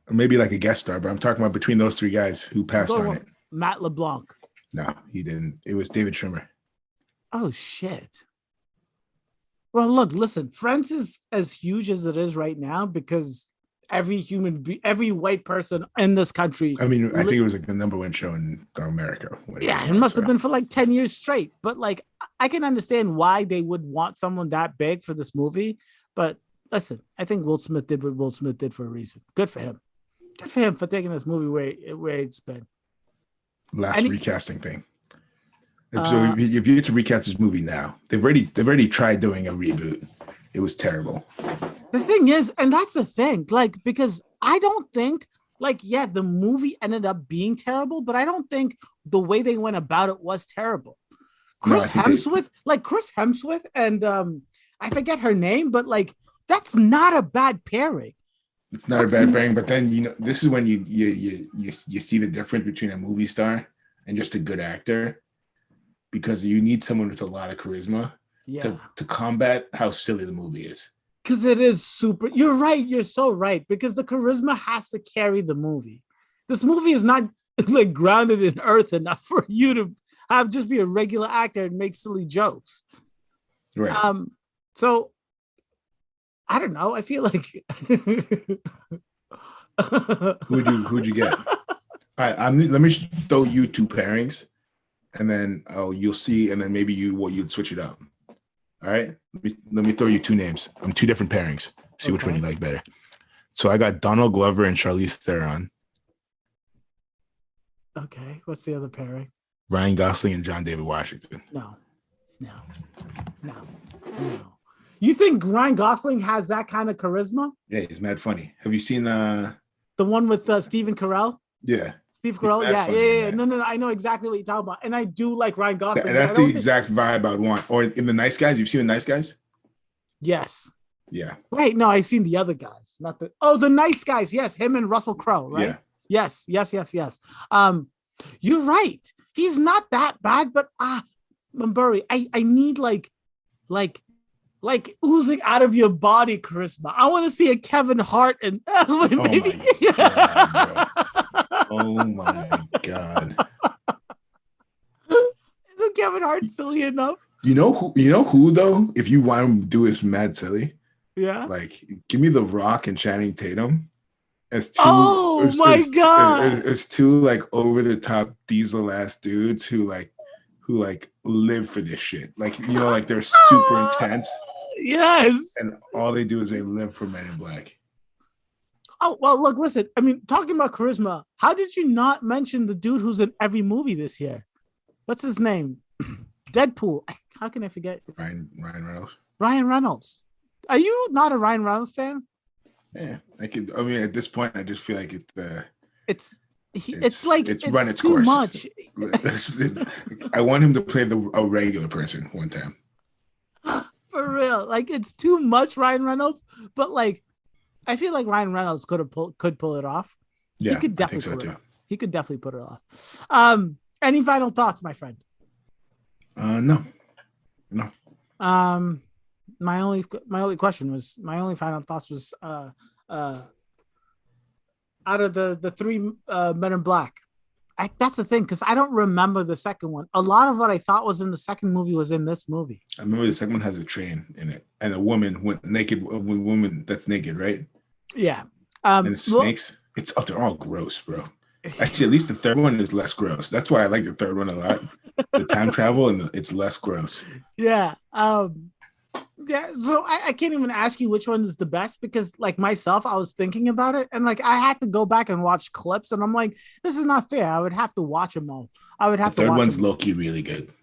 Maybe like a guest star, but I'm talking about between those three guys who passed on it. Matt LeBlanc. No, he didn't. It was David Schwimmer. Oh shit. Well, look, listen. Friends is as huge as it is right now because every white person in this country. I mean, I think it was like the number one show in America. It must have been for like 10 years straight. But like, I can understand why they would want someone that big for this movie. But listen, I think Will Smith did what Will Smith did for a reason. Good for him. Good for him for taking this movie where it's been. Recasting thing. So if you had to recast this movie now, they've already tried doing a reboot. It was terrible. The thing is, and that's the thing, like, because I don't think, like, yeah, the movie ended up being terrible, but I don't think the way they went about it was terrible. Chris Hemsworth and I forget her name, but like, that's not a bad pairing. It's not a bad pairing, but then this is when you see the difference between a movie star and just a good actor, because you need someone with a lot of charisma to combat how silly the movie is. Because it is super. You're right. You're so right. Because the charisma has to carry the movie. This movie is not like grounded in earth enough for you to have just be a regular actor and make silly jokes. Right. So I don't know. I feel like who'd you get? Let me throw you two pairings, and then you'll see, and then maybe you'd switch it up. All right, let me throw you two names. Two different pairings. See which one you like better. So I got Donald Glover and Charlize Theron. Okay, what's the other pairing? Ryan Gosling and John David Washington. No. You think Ryan Gosling has that kind of charisma? Yeah, he's mad funny. Have you seen the one with Stephen Carell? Yeah. Steve Carell, yeah. No. I know exactly what you're talking about, and I do like Ryan Gosling. That's the exact vibe I'd want. Or in The Nice Guys, you've seen The Nice Guys? Yes. Yeah. Wait, no, I've seen the other guys, not the. Oh, The Nice Guys. Yes, him and Russell Crowe, right? Yeah. Yes. You're right. He's not that bad, but Buri, I need like oozing out of your body charisma. I want to see a Kevin Hart and maybe. Oh my God. Isn't Kevin Hart silly enough? You know who though? If you want him to do his mad silly, yeah. Like, give me The Rock and Channing Tatum as two. God! As two like over the top diesel ass dudes who live for this shit. Like, like they're super intense. Yes. And all they do is they live for Men in Black. Oh, well, look, listen. I mean, talking about charisma, how did you not mention the dude who's in every movie this year? What's his name? Deadpool. How can I forget? Ryan Reynolds. Ryan Reynolds. Are you not a Ryan Reynolds fan? Yeah, I mean, at this point, I just feel like it's run its too course. Much. I want him to play a regular person one time. For real, like it's too much Ryan Reynolds, but like I feel like Ryan Reynolds could pull it off. Yeah, he could definitely I think so too. He could definitely put it off. Any final thoughts, my friend? No. My only final thoughts was out of the three Men in Black. That's the thing, because I don't remember the second one. A lot of what I thought was in the second movie was in this movie. I remember the second one has a train in it, and a woman naked, a woman that's naked, right? Yeah. And it's snakes. They're all gross, bro. Actually, at least the third one is less gross. That's why I like the third one a lot. The time travel and it's less gross. Yeah. Yeah. So I can't even ask you which one is the best, because like myself, I was thinking about it and like I had to go back and watch clips and I'm like, this is not fair. I would have to watch them all. The third one's low-key really good.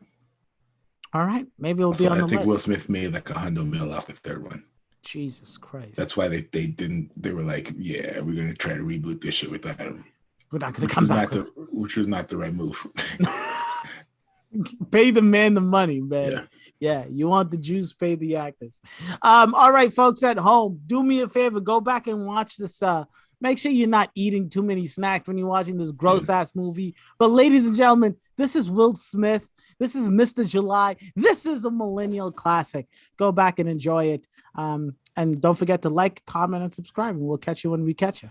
All right. Maybe it'll be on the list. I think Will Smith made like $100 million off the third one. Jesus Christ. That's why they were like, yeah, we're going to try to reboot this shit without him. We're not going to come back. Which was not the right move. Pay the man the money, man. Yeah. You want the Jews, pay the actors. All right, folks at home, do me a favor. Go back and watch this. Make sure you're not eating too many snacks when you're watching this gross-ass movie. But ladies and gentlemen, this is Will Smith. This is Mr. July. This is a Millennial classic. Go back and enjoy it. And don't forget to like, comment, and subscribe. And we'll catch you when we catch you.